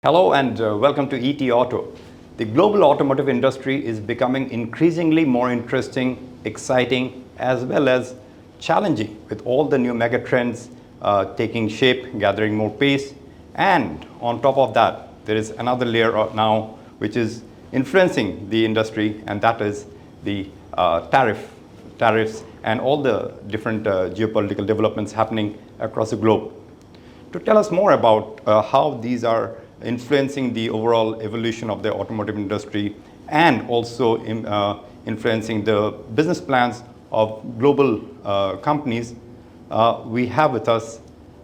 Hello and welcome to ETAuto. The global automotive industry is becoming increasingly more interesting, exciting, as well as challenging with all the new megatrends taking shape, gathering more pace. And on top of that, there is another layer now which is influencing the industry, and that is the tariffs and all the different geopolitical developments happening across the globe. To tell us more about how these are influencing the overall evolution of the automotive industry and also influencing the business plans of global companies, we have with us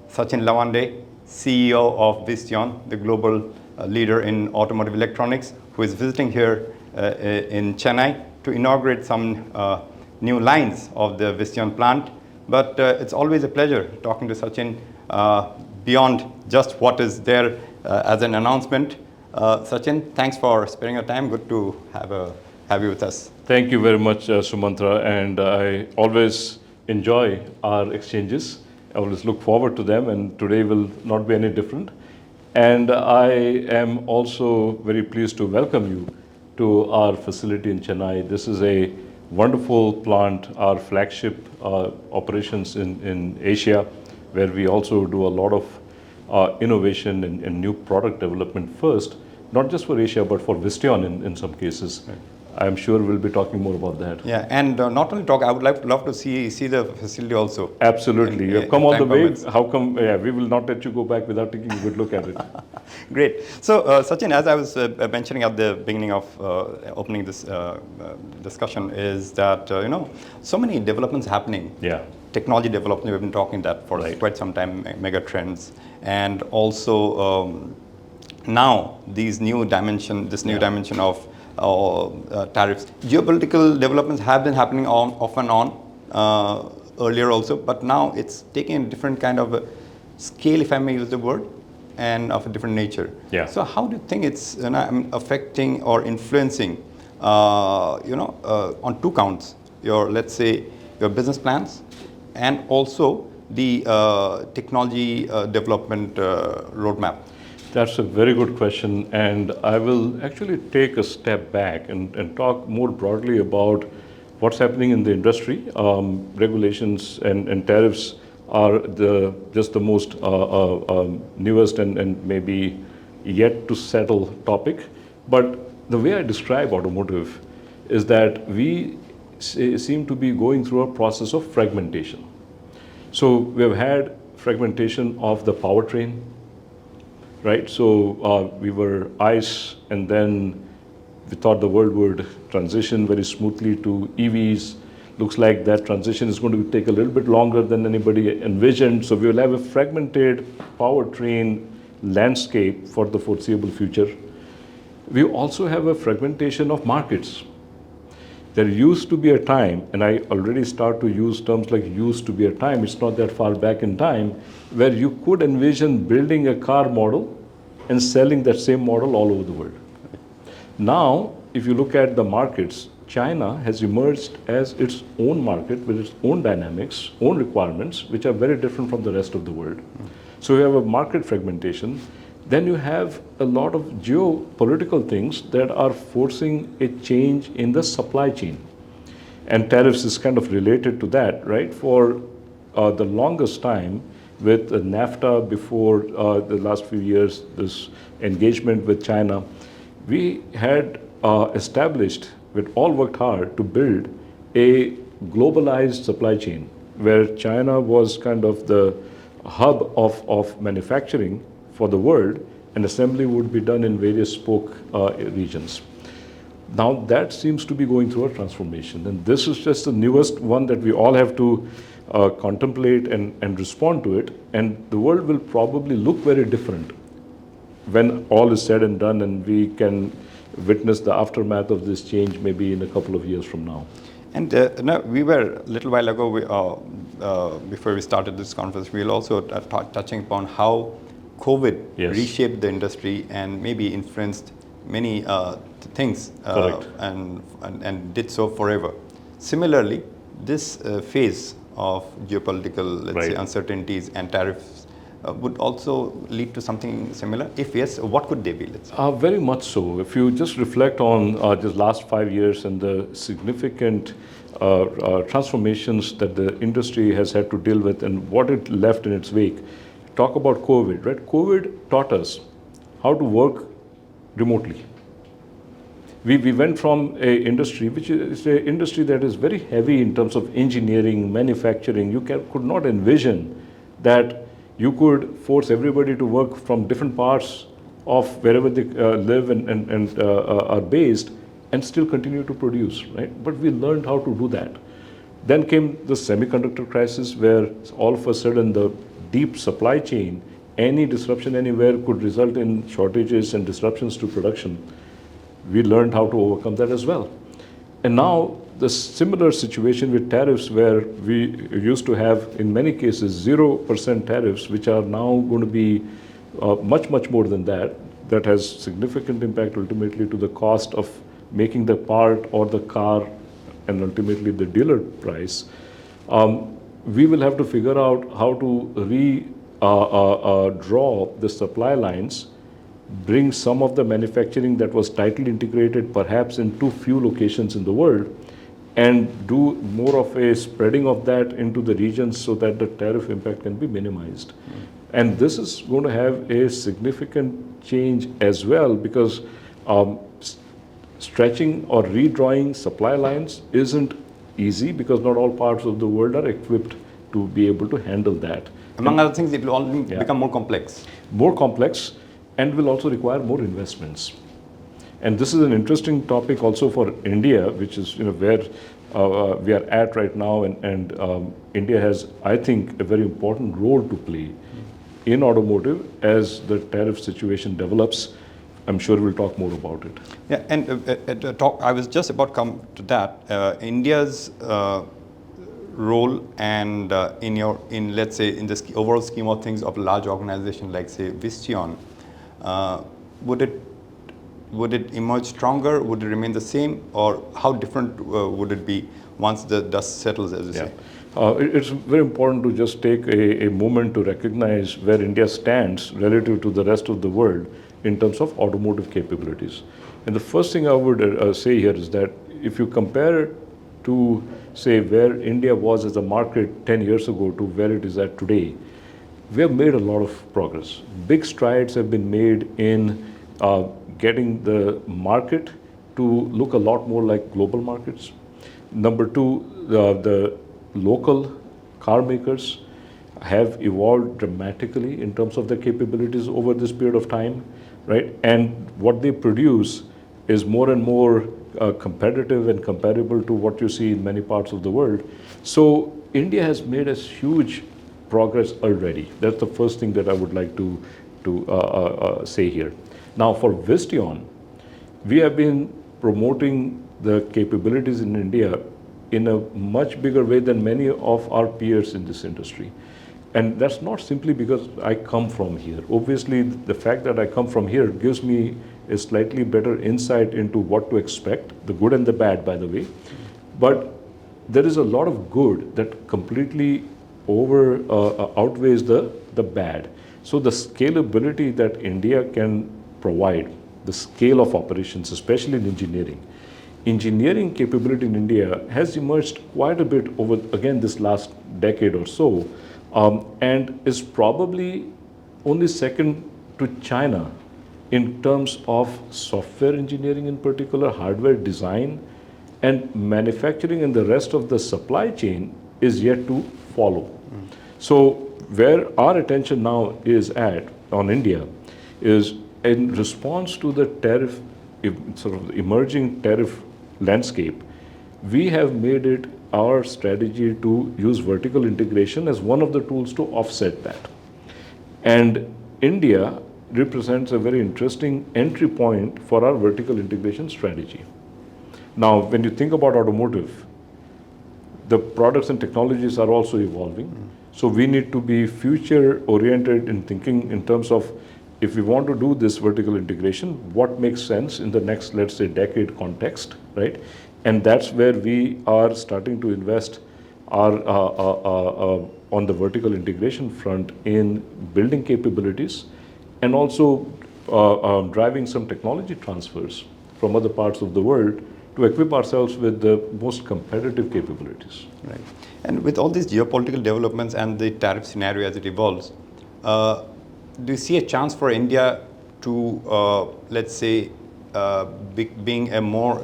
Sachin Lawande, CEO of Visteon, the global leader in automotive electronics, who is visiting here in Chennai to inaugurate some new lines of the Visteon plant. But it's always a pleasure talking to Sachin beyond just what is there as an announcement. Sachin, thanks for sparing your time. Good to have you with us. Thank you very much, Sumantra, and I always enjoy our exchanges. I always look forward to them, and today will not be any different. And I am also very pleased to welcome you to our facility in Chennai. This is a wonderful plant, our flagship operations in Asia, where we also do a lot of innovation and new product development first, not just for Asia, but for Visteon in some cases. Right. I'm sure we'll be talking more about that. Yeah, and not only talk, I would love to see the facility also. Absolutely. You have come all the way. How come? Yeah, we will not let you go back without taking a good look at it. Great. So, Sachin, as I was mentioning at the beginning of opening this discussion, is that so many developments happening. Yeah. Technology development, we've been talking that for quite some time, mega trends, and also now this new dimension of tariffs. Geopolitical developments have been happening off and on earlier also, but now it's taking a different kind of a scale, if I may use the word, and of a different nature. Yeah. So how do you think it's affecting or influencing, on two counts, let's say your business plans, and also the technology development roadmap? That's a very good question, and I will actually take a step back and talk more broadly about what's happening in the industry. Regulations and tariffs are just the most newest and maybe yet to settle topic. But the way I describe automotive is that we seem to be going through a process of fragmentation. So we have had fragmentation of the powertrain, right? So we were ICE, and then we thought the world would transition very smoothly to EVs. Looks like that transition is going to take a little bit longer than anybody envisioned. So we will have a fragmented powertrain landscape for the foreseeable future. We also have a fragmentation of markets. There used to be a time, and I already start to use terms like used to be a time, it's not that far back in time, where you could envision building a car model and selling that same model all over the world. Now, if you look at the markets, China has emerged as its own market with its own dynamics, own requirements, which are very different from the rest of the world. So you have a market fragmentation. Then you have a lot of geopolitical things that are forcing a change in the supply chain. And tariffs is kind of related to that, right? For the longest time, with NAFTA before the last few years, this engagement with China, we had established, we all worked hard to build a globalized supply chain where China was kind of the hub of manufacturing for the world, and assembly would be done in various spoke regions. Now that seems to be going through a transformation, and this is just the newest one that we all have to contemplate and respond to it, and the world will probably look very different when all is said and done, and we can witness the aftermath of this change maybe in a couple of years from now. And we were a little while ago, before we started this conference, we were also touching upon how COVID reshaped the industry and maybe influenced many things and did so forever. Similarly, this phase of geopolitical, let's say, uncertainties and tariffs would also lead to something similar? If yes, what could they be? Let's say? Very much so. If you just reflect on just last 5 years and the significant transformations that the industry has had to deal with and what it left in its wake, talk about COVID, right? COVID taught us how to work remotely. We went from a industry which is an industry that is very heavy in terms of engineering, manufacturing. You could not envision that you could force everybody to work from different parts of wherever they live and are based and still continue to produce, right? But we learned how to do that. Then came the semiconductor crisis where all of a sudden the deep supply chain, any disruption anywhere could result in shortages and disruptions to production. We learned how to overcome that as well. And now the similar situation with tariffs where we used to have in many cases 0% tariffs, which are now going to be much more than that. That has significant impact ultimately to the cost of making the part or the car and ultimately the dealer price. We will have to figure out how to draw the supply lines, bring some of the manufacturing that was tightly integrated perhaps in too few locations in the world and do more of a spreading of that into the regions so that the tariff impact can be minimized. And this is going to have a significant change as well because stretching or redrawing supply lines isn't easy because not all parts of the world are equipped to be able to handle that. Among other things, it will only become more complex. More complex and will also require more investments. And this is an interesting topic also for India, which is where we are at right now. And India has, I think, a very important role to play in automotive as the tariff situation develops. I'm sure we'll talk more about it. Yeah, and I was just about to come to that. India's role and in let's say in the overall scheme of things of a large organization like say Visteon, would it emerge stronger? Would it remain the same, or how different would it be once the dust settles, as you say? It's very important to just take a moment to recognize where India stands relative to the rest of the world in terms of automotive capabilities. And the first thing I would say here is that if you compare it to, say, where India was as a market 10 years ago to where it is at today, we have made a lot of progress. Big strides have been made in getting the market to look a lot more like global markets. Number two, the local car makers have evolved dramatically in terms of their capabilities over this period of time, right? And what they produce is more and more competitive and comparable to what you see in many parts of the world. So India has made a huge progress already. That's the first thing that I would like to say here. Now for Visteon, we have been promoting the capabilities in India in a much bigger way than many of our peers in this industry. And that's not simply because I come from here. Obviously, the fact that I come from here gives me a slightly better insight into what to expect, the good and the bad, by the way. But there is a lot of good that completely outweighs the bad. So the scalability that India can provide, the scale of operations, especially in engineering capability in India has emerged quite a bit over, again, this last decade or so, and is probably only second to China in terms of software engineering in particular, hardware design, and manufacturing and the rest of the supply chain is yet to follow. So where our attention now is at on India is in response to the tariff, sort of emerging tariff landscape, we have made it our strategy to use vertical integration as one of the tools to offset that. And India represents a very interesting entry point for our vertical integration strategy. Now, when you think about automotive, the products and technologies are also evolving. So we need to be future oriented in thinking in terms of if we want to do this vertical integration, what makes sense in the next, let's say, decade context, right? And that's where we are starting to invest are on the vertical integration front in building capabilities and also driving some technology transfers from other parts of the world to equip ourselves with the most competitive capabilities. Right. And with all these geopolitical developments and the tariff scenario as it evolves, do you see a chance for India to, let's say, being a more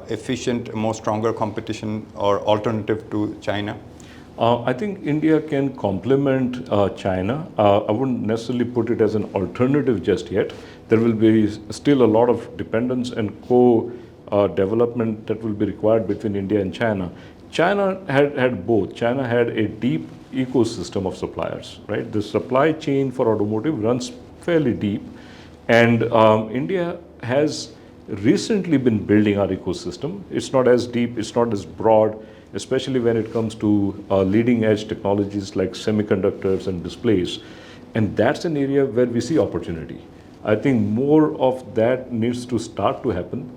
efficient, more stronger competition or alternative to China? I think India can complement China. I wouldn't necessarily put it as an alternative just yet. There will be still a lot of dependence and co-development that will be required between India and China. China had both. China had a deep ecosystem of suppliers, right? The supply chain for automotive runs fairly deep, and India has recently been building our ecosystem. It's not as deep, it's not as broad, especially when it comes to leading edge technologies like semiconductors and displays. And that's an area where we see opportunity. I think more of that needs to start to happen.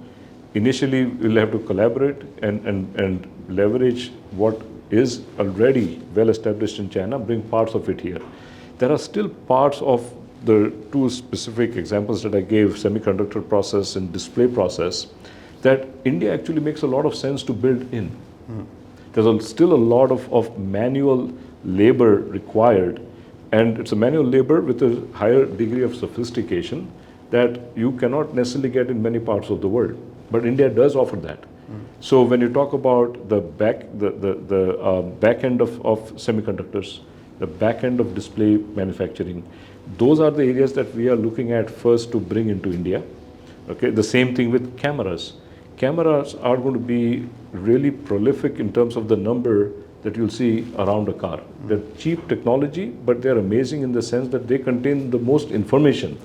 Initially, we'll have to collaborate and leverage what is already well established in China, bring parts of it here. There are still parts of the two specific examples that I gave, semiconductor process and display process, that India actually makes a lot of sense to build in. There's still a lot of manual labor required, and it's a manual labor with a higher degree of sophistication that you cannot necessarily get in many parts of the world. But India does offer that. So when you talk about the back end of semiconductors, the back end of display manufacturing, those are the areas that we are looking at first to bring into India. Okay, the same thing with cameras. Cameras are going to be really prolific in terms of the number that you'll see around a car. They're cheap technology, but they're amazing in the sense that they contain the most information,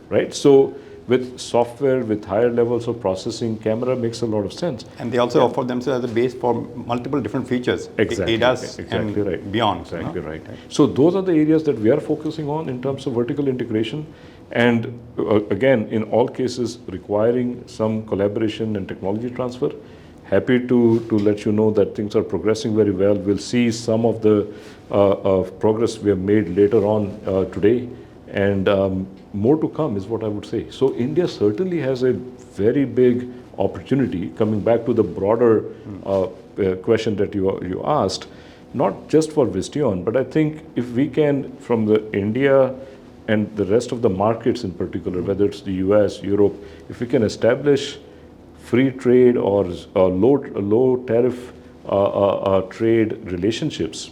right? So with software, with higher levels of processing, camera makes a lot of sense. And they also offer themselves as a base for multiple different features, ADAS and beyond. Exactly right. So those are the areas that we are focusing on in terms of vertical integration. And again, in all cases, requiring some collaboration and technology transfer. Happy to let you know that things are progressing very well. We'll see some of the progress we have made later on today. And more to come is what I would say. So India certainly has a very big opportunity, coming back to the broader question that you asked, not just for Visteon, but I think if we can, from the India and the rest of the markets in particular, whether it's the US, Europe, if we can establish free trade or low tariff trade relationships,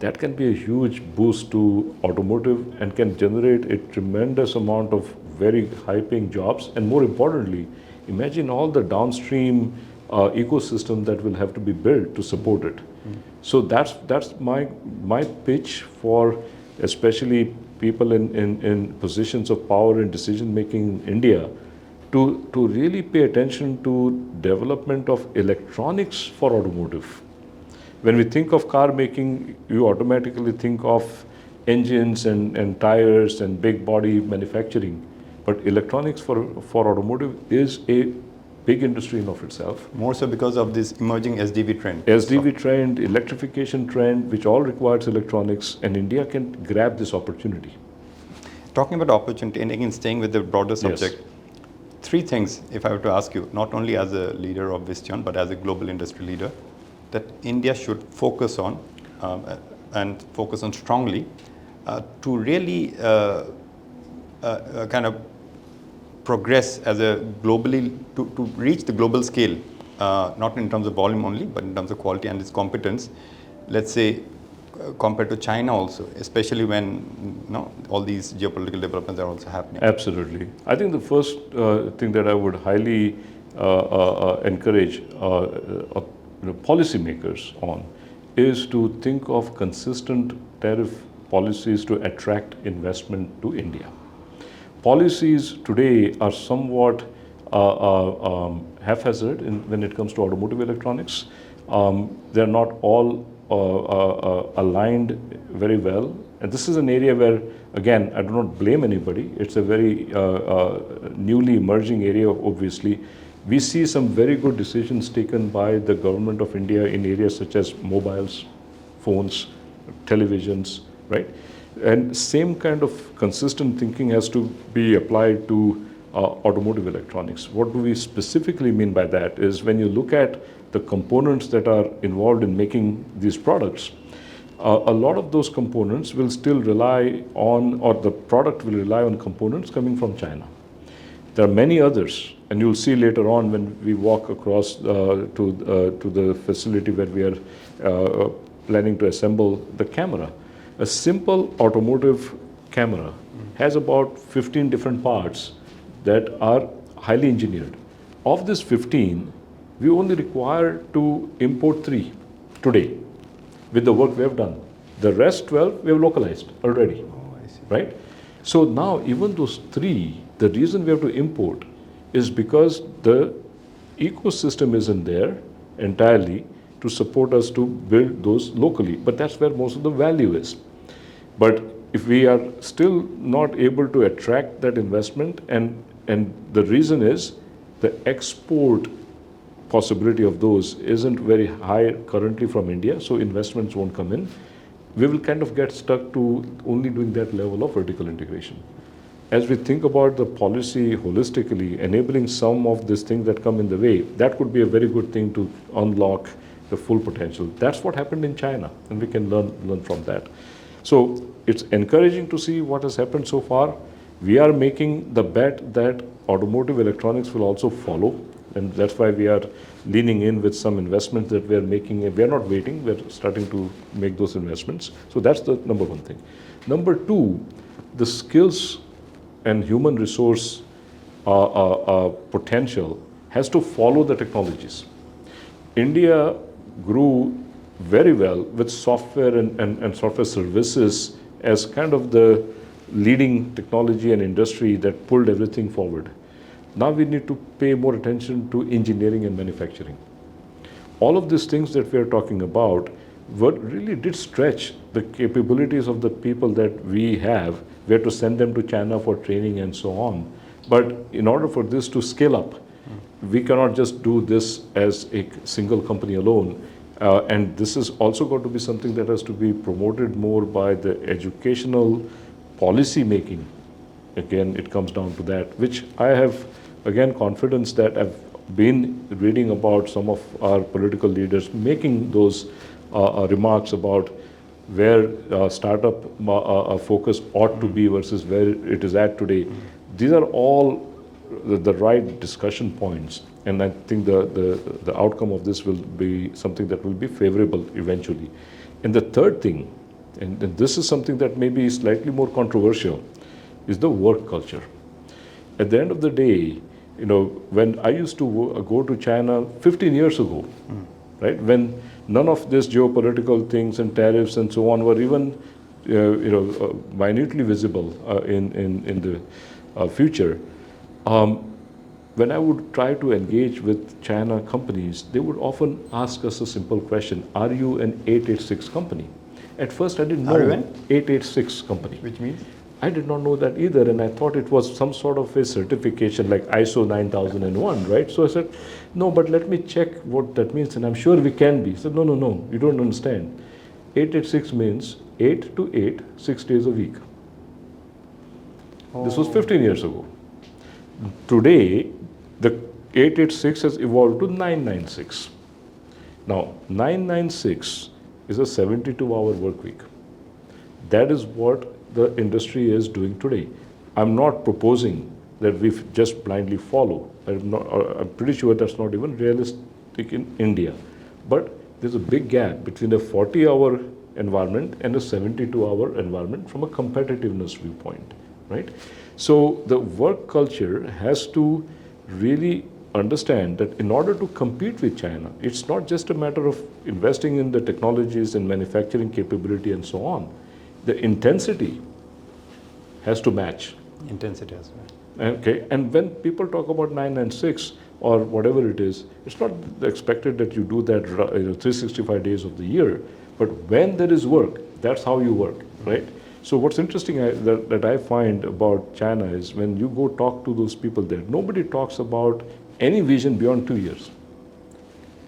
that can be a huge boost to automotive and can generate a tremendous amount of very high-paying jobs. And more importantly, imagine all the downstream ecosystem that will have to be built to support it. So that's my pitch for especially people in positions of power and decision-making in India to really pay attention to development of electronics for automotive. When we think of car making, you automatically think of engines and tires and big body manufacturing. But electronics for automotive is a big industry in of itself. More so because of this emerging SDV trend. SDV trend, electrification trend, which all requires electronics, and India can grab this opportunity. Talking about opportunity, and again staying with the broader subject, Yes. Three things, if I were to ask you, not only as a leader of Visteon, but as a global industry leader, that India should focus on and focus on strongly to really kind of progress as a globally, to reach the global scale, not in terms of volume only, but in terms of quality and its competence, let's say, compared to China also, especially when all these geopolitical developments are also happening. Absolutely. I think the first thing that I would highly encourage policymakers on is to think of consistent tariff policies to attract investment to India. Policies today are somewhat haphazard when it comes to automotive electronics. They're not all aligned very well. And this is an area where, again, I do not blame anybody. It's a very newly emerging area, obviously. We see some very good decisions taken by the government of India in areas such as mobiles, phones, televisions, right? And same kind of consistent thinking has to be applied to automotive electronics. What do we specifically mean by that is when you look at the components that are involved in making these products, a lot of those components will still rely on, or the product will rely on components coming from China. There are many others, and you'll see later on when we walk across to the facility where we are planning to assemble the camera. A simple automotive camera has about 15 different parts that are highly engineered. Of this 15, we only require to import 3 today with the work we have done. The rest 12 we have localized already, right? So now even those 3, the reason we have to import is because the ecosystem isn't there entirely to support us to build those locally, but that's where most of the value is. But if we are still not able to attract that investment, and the reason is the export possibility of those isn't very high currently from India, so investments won't come in, we will kind of get stuck to only doing that level of vertical integration. As we think about the policy holistically, enabling some of these things that come in the way, that could be a very good thing to unlock the full potential. That's what happened in China, and we can learn from that. So it's encouraging to see what has happened so far. We are making the bet that automotive electronics will also follow, and that's why we are leaning in with some investments that we are making. We are not waiting, we are starting to make those investments. So that's the number one thing. Number two, the skills and human resource potential has to follow the technologies. India grew very well with software and software services as kind of the leading technology and industry that pulled everything forward. Now we need to pay more attention to engineering and manufacturing. All of these things that we are talking about really did stretch the capabilities of the people that we have. We had to send them to China for training and so on. But in order for this to scale up, we cannot just do this as a single company alone. And this is also going to be something that has to be promoted more by the educational policy making. Again, it comes down to that, which I have, again, confidence that I've been reading about some of our political leaders making those remarks about where startup focus ought to be versus where it is at today. These are all the right discussion points, and I think the outcome of this will be something that will be favorable eventually. And the third thing, and this is something that may be slightly more controversial, is the work culture. At the end of the day, you know, when I used to go to China 15 years ago, right, when none of this geopolitical things and tariffs and so on were even minutely visible in the future, when I would try to engage with China companies, they would often ask us a simple question: are you an 886 company? At first I didn't know. Are you an 886 company. Which means? I did not know that either, and I thought it was some sort of a certification like ISO 9001, right? So I said, no, but let me check what that means, and I'm sure we can be. He said, no, you don't understand. 886 means 8 to 8, 6 days a week. This was 15 years ago. Today, the 886 has evolved to 996. Now, 996 is a 72-hour work week. That is what the industry is doing today. I'm not proposing that we just blindly follow. I'm pretty sure that's not even realistic in India. But there's a big gap between a 40-hour environment and a 72-hour environment from a competitiveness viewpoint, right? So the work culture has to really understand that in order to compete with China, it's not just a matter of investing in the technologies and manufacturing capability and so on. The intensity has to match. Intensity as well. Okay, and when people talk about 996 or whatever it is, it's not expected that you do that 365 days of the year, but when there is work, that's how you work, right? So what's interesting that I find about China is when you go talk to those people there, nobody talks about any vision beyond 2 years.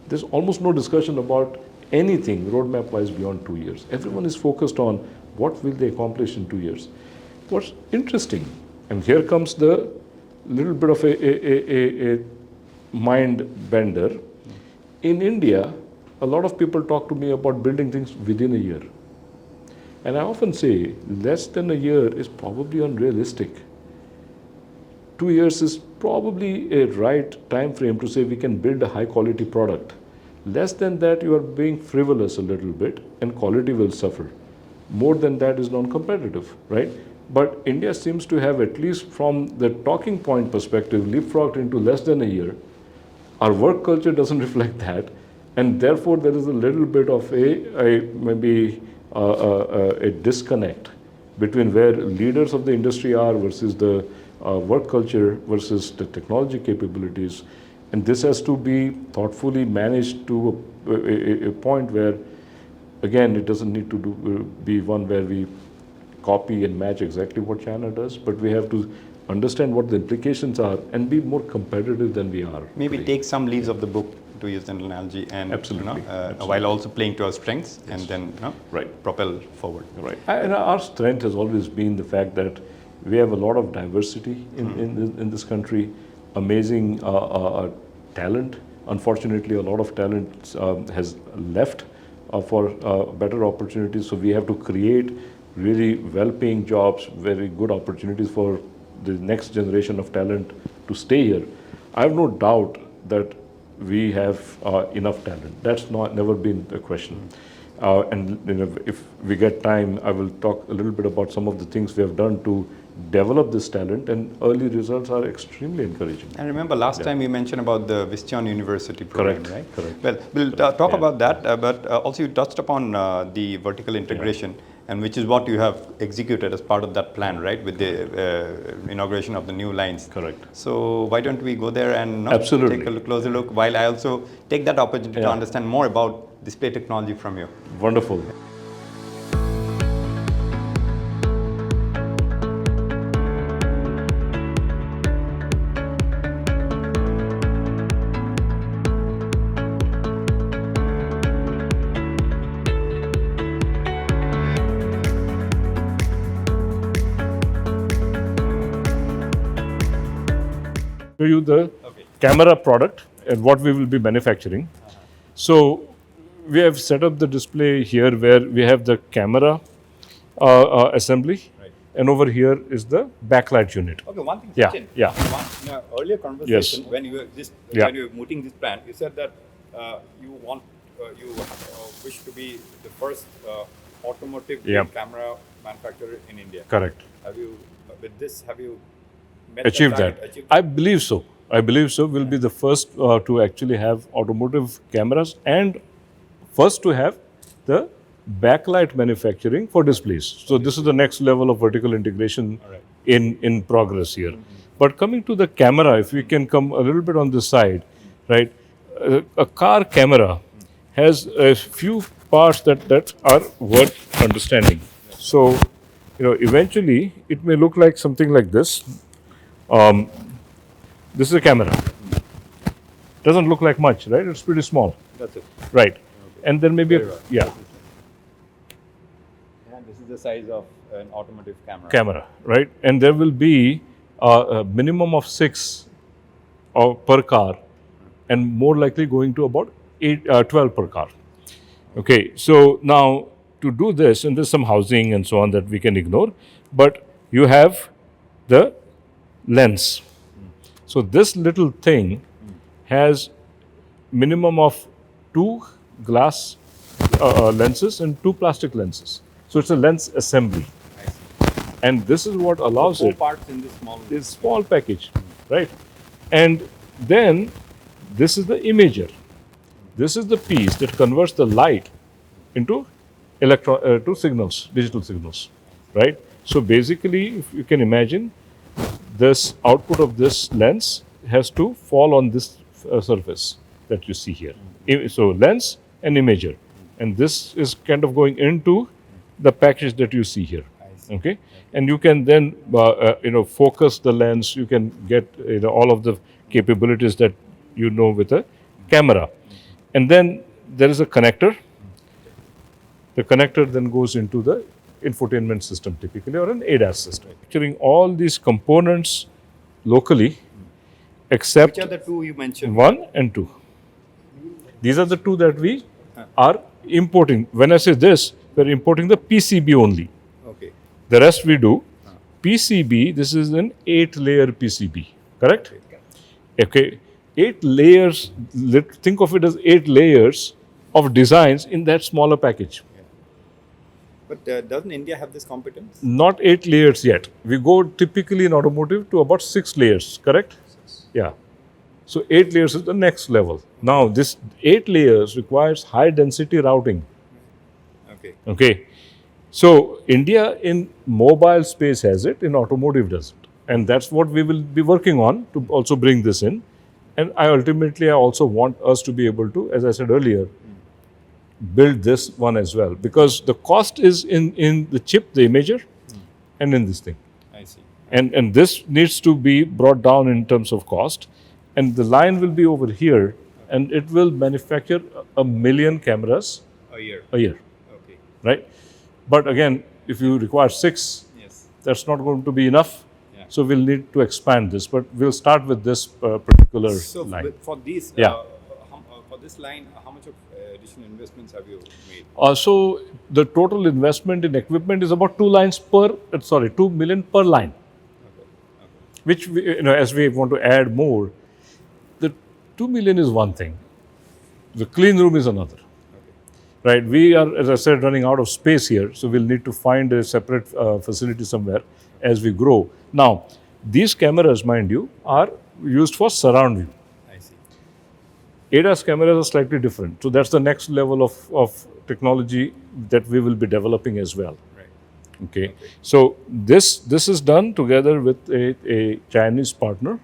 There's almost no discussion about anything roadmap-wise beyond 2 years. Everyone is focused on what will they accomplish in 2 years. What's interesting, and here comes the little bit of a mind bender. In India, a lot of people talk to me about building things within a year. And I often say less than a year is probably unrealistic. 2 years is probably a right time frame to say we can build a high quality product. Less than that, you are being frivolous a little bit and quality will suffer. More than that is non-competitive, right? But India seems to have, at least from the talking point perspective, leapfrogged into less than a year. Our work culture doesn't reflect that, and therefore there is a little bit of a disconnect between where leaders of the industry are versus the work culture versus the technology capabilities. And this has to be thoughtfully managed to a point where, again, it doesn't need to be one where we copy and match exactly what China does, but we have to understand what the implications are and be more competitive than we are. Maybe today. take some leaves of the book, to use an analogy, and Absolutely. while also playing to our strengths, and then propel forward. Right. And our strength has always been the fact that we have a lot of diversity in this country, amazing talent. Unfortunately, a lot of talent has left for better opportunities. So we have to create really well-paying jobs, very good opportunities for the next generation of talent to stay here. I have no doubt that we have enough talent. That's never been a question. And if we get time, I will talk a little bit about some of the things we have done to develop this talent, and early results are extremely encouraging. And remember, last time you mentioned about the Visteon University program, right? Correct. Well, we'll talk about that, but also you touched upon the vertical integration, and which is what you have executed as part of that plan, right? With the inauguration of the new lines. Correct. So why don't we go there and Absolutely. take a closer look, while I also take that opportunity to understand more about display technology from you. Wonderful. Show you the camera product and what we will be manufacturing. So we have set up the display here where we have the camera assembly, and over here is the backlight unit. Okay, one thing, Yeah, Sachin. yeah. In an earlier conversation, Yes. when you were Yeah. when you were mooting this plan, you said that you wish to be the first automotive Yeah. camera manufacturer in India. Correct. Have you met Achieved target? that. Achieved I believe so. I believe so. We'll be the first to actually have automotive cameras and first to have the backlight manufacturing for displays. So this is the next level of vertical integration in progress here. But coming to the camera, if we can come a little bit on this side, right? A car camera has a few parts that are worth understanding. So, eventually it may look like something like this. This is a camera. Doesn't look like much, right? It's pretty small. That's it. Right. And then maybe, Very well. And this is the size of an automotive camera. right? And there will be a minimum of 6 per car, and more likely going to about 12 per car. Okay, so now to do this, and there's some housing and so on that we can ignore, but you have the lens. So this little thing has minimum of 2 glass lenses and 2 plastic lenses. So it's a lens assembly. And this is what allows Four it. parts in this Small package, right? And then this is the imager. This is the piece that converts the light into to signals, digital signals, right? So basically, if you can imagine, this output of this lens has to fall on this surface that you see here. So lens and imager, and this is kind of going into the package that you see here. Okay, and you can then focus the lens. You can get all of the capabilities that you know with a camera. And then there is a connector. The connector then goes into the infotainment system typically, or an ADAS system. Capturing all these components locally, except Which are the two you mentioned? 1 and 2. These are the two that we are importing. When I say this, we're importing the PCB only. Okay. The rest we do. PCB, this is an 8-layer PCB, correct? Okay. 8 layers, think of it as 8 layers of designs in that smaller package. But doesn't India have this competence? Not 8 layers yet. We go typically in automotive to about 6 layers, correct? Yeah. So 8 layers is the next level. Now this 8 layers requires high density routing. Okay. Okay. So India in mobile space has it, in automotive doesn't. And that's what we will be working on to also bring this in. And I also want us to be able to, as I said earlier, build this one as well. Because the cost is in the chip, the imager, and in this thing. I see. And this needs to be brought down in terms of cost. And the line will be over here, and it will manufacture 1 million cameras A year. Okay. Right? But again, if you require 6, Yes. that's not going to be enough. Yeah. So we'll need to expand this. But we'll start with this particular So line. for these, Yeah. For this line, how much of additional investments have you made? So the total investment in equipment is about 2 million per line. Okay. Which, as we want to add more, the 2 million is one thing. The clean room is another. Right, we are, as I said, running out of space here, so we'll need to find a separate facility somewhere as we grow. Now, these cameras, mind you, are used for surround view. I see. ADAS cameras are slightly different, so that's the next level of technology that we will be developing as well. Right. Okay, so this is done together with a Chinese partner,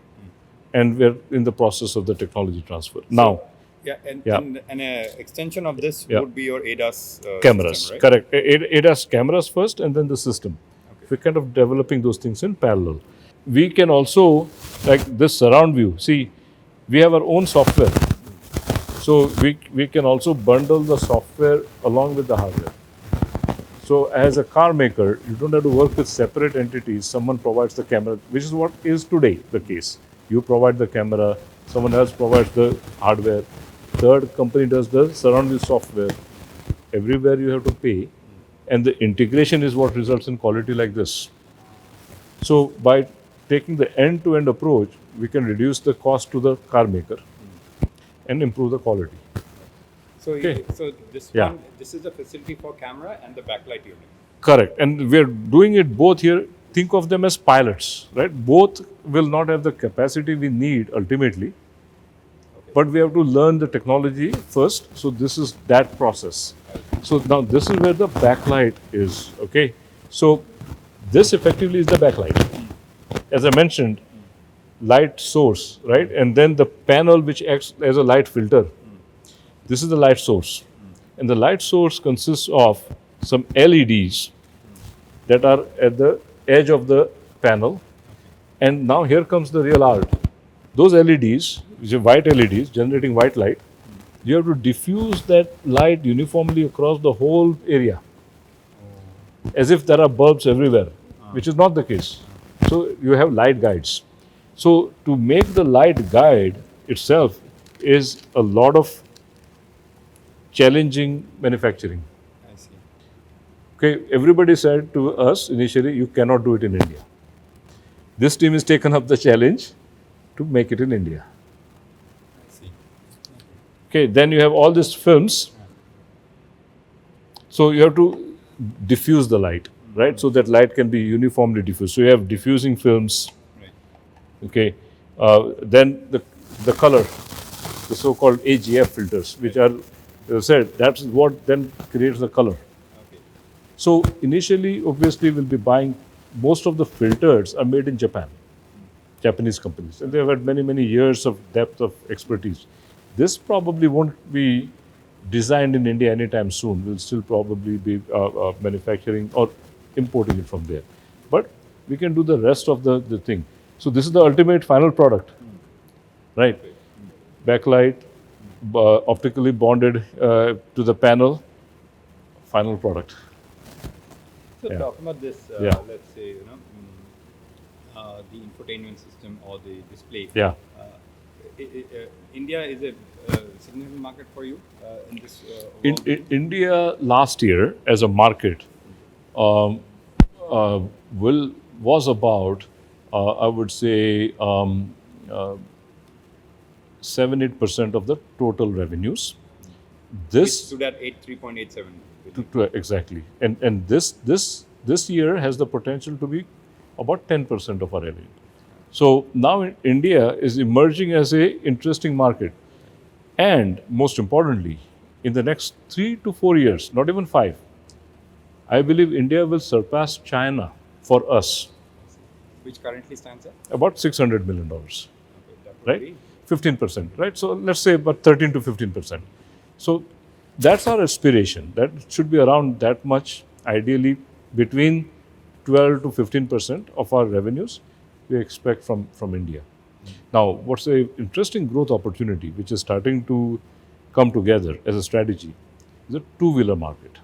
and we're in the process of the technology transfer. Now, Yeah, and an extension of this would be your ADAS cameras, system, right? correct. ADAS cameras first and then the system. Okay. We're kind of developing those things in parallel. We can also, like this surround view, see, we have our own software. So we can also bundle the software along with the hardware. So as a car maker, you don't have to work with separate entities. Someone provides the camera, which is what is today the case. You provide the camera, someone else provides the hardware. Third company does the surround view software. Everywhere you have to pay, and the integration is what results in quality like this. So by taking the end-to-end approach, we can reduce the cost to the car maker and improve the quality. So, Okay. so this Yeah. one, this is the facility for camera and the backlight unit. Correct. And we're doing it both here. Think of them as pilots, right? Both will not have the capacity we need ultimately. But we have to learn the technology first. So this is that process. So now this is where the backlight is, okay? So this effectively is the backlight. As I mentioned, light source, right? And then the panel which acts as a light filter. This is the light source. And the light source consists of some LEDs that are at the edge of the panel. And now here comes the real art. Those LEDs, which are white LEDs generating white light, you have to diffuse that light uniformly across the whole area, as if there are bulbs everywhere, which is not the case. So you have light guides. So to make the light guide itself is a lot of challenging manufacturing. I see. Okay, everybody said to us initially, you cannot do it in India. This team has taken up the challenge to make it in India. I see. Okay, then you have all these films. So you have to diffuse the light, right? So that light can be uniformly diffused. So you have diffusing films. Right. Okay, then the color, the so-called AGF filters, which are, as I said, that's what then creates the color. Okay. So initially, obviously, we'll be buying, most of the filters are made in Japan, Japanese companies, and they have had many, many years of depth of expertise. This probably won't be designed in India anytime soon. We'll still probably be manufacturing or importing it from there. But we can do the rest of the thing. So this is the ultimate final product. right? Backlight, optically bonded to the panel, final product. So Yeah. talking about this, Yeah. let's say, the infotainment system or the display. Yeah. India is a significant market for you in this In India last year as a market um, uh, was about I would say 7-8% of the total revenues. This stood at 3.87 exactly, and this year has the potential to be about 10% of our revenue. So now India is emerging as a interesting market, and most importantly, in the next 3 to 4 years, not even 5, I believe India will surpass China for us, which currently stands at about $600 million, that would right? be 15%, right? So let's say about 13 to 15%. So that's our aspiration. That should be around that much, ideally between 12 to 15% of our revenues we expect from India. Now, what's a interesting growth opportunity which is starting to come together as a strategy is the two-wheeler market.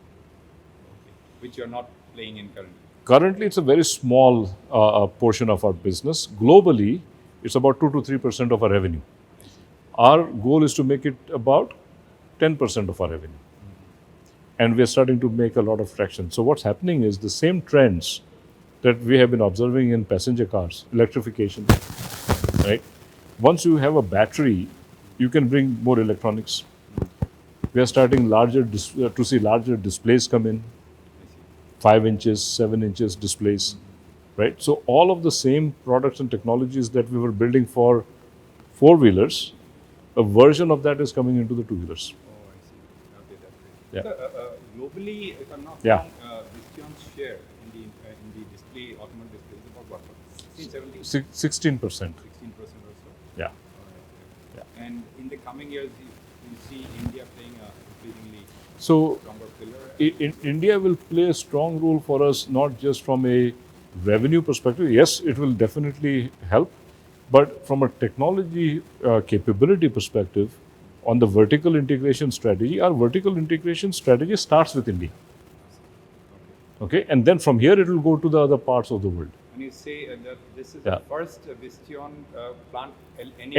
which you're not playing in currently. Currently, it's a very small portion of our business. Globally, it's about 2 to 3% of our revenue. Our goal is to make it about 10% of our revenue. And we're starting to make a lot of traction. So what's happening is the same trends that we have been observing in passenger cars, electrification, right? Once you have a battery, you can bring more electronics. We are starting to see larger displays come in, 5 inches, 7 inches displays, right? So all of the same products and technologies that we were building for four-wheelers, a version of that is coming into the two-wheelers. Oh, I see. Okay, that's great. Yeah. So, globally, if I'm not Yeah. wrong, Visteon's share in the display, automotive display is about what? 16, 17? 16%. 16% or so. Yeah. Yeah. And in the coming years, you see India playing a increasingly So stronger pillar. India will play a strong role for us, not just from a revenue perspective. Yes, it will definitely help, but from a technology capability perspective, on the vertical integration strategy, our vertical integration strategy starts with India. Okay, and then from here it will go to the other parts of the world. And you say that this is Yeah. the first Visteon plant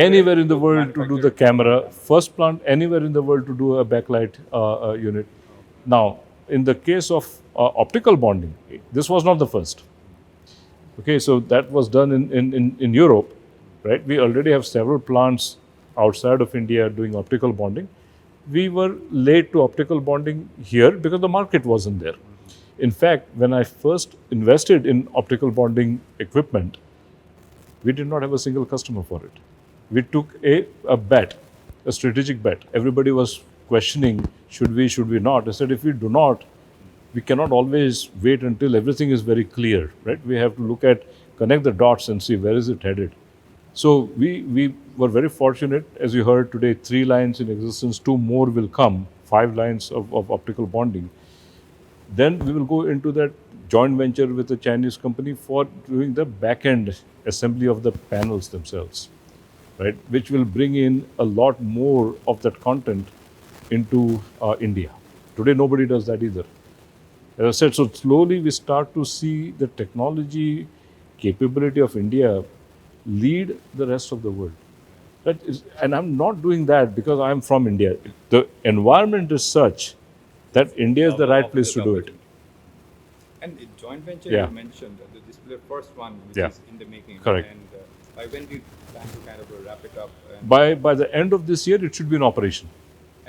Anywhere in the world to do the manufactured- camera, first plant anywhere in the world to do a backlight unit. Now, in the case of optical bonding, this was not the first. Okay, so that was done in Europe, right? We already have several plants outside of India doing optical bonding. We were late to optical bonding here because the market wasn't there. In fact, when I first invested in optical bonding equipment, we did not have a single customer for it. We took a bet, a strategic bet. Everybody was questioning, should we not? I said, if we do not, we cannot always wait until everything is very clear, right? We have to connect the dots and see where is it headed. So we were very fortunate, as you heard today, 3 lines in existence, 2 more will come, 5 lines of optical bonding. Then we will go into that joint venture with a Chinese company for doing the back-end assembly of the panels themselves, right? Which will bring in a lot more of that content into India. Today, nobody does that either. As I said, so slowly we start to see the technology capability of India lead the rest of the world. That is, and I'm not doing that because I'm from India. The environment is such that India is the right place to do it. And the joint venture Yeah. you mentioned, this is the first one which Yeah. is in the making. Correct. And by when do you plan to kind of wrap it up? And, By the end of this year, it should be in operation.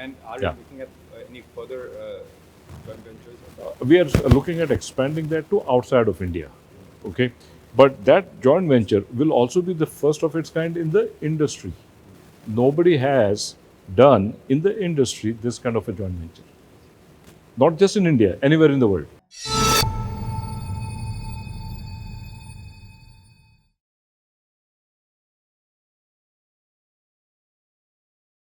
and are Yeah. you looking at any further joint ventures? We are looking at expanding that to outside of India. Okay, but that joint venture will also be the first of its kind in the industry. Nobody has done in the industry this kind of a joint venture. Not just in India, anywhere in the world.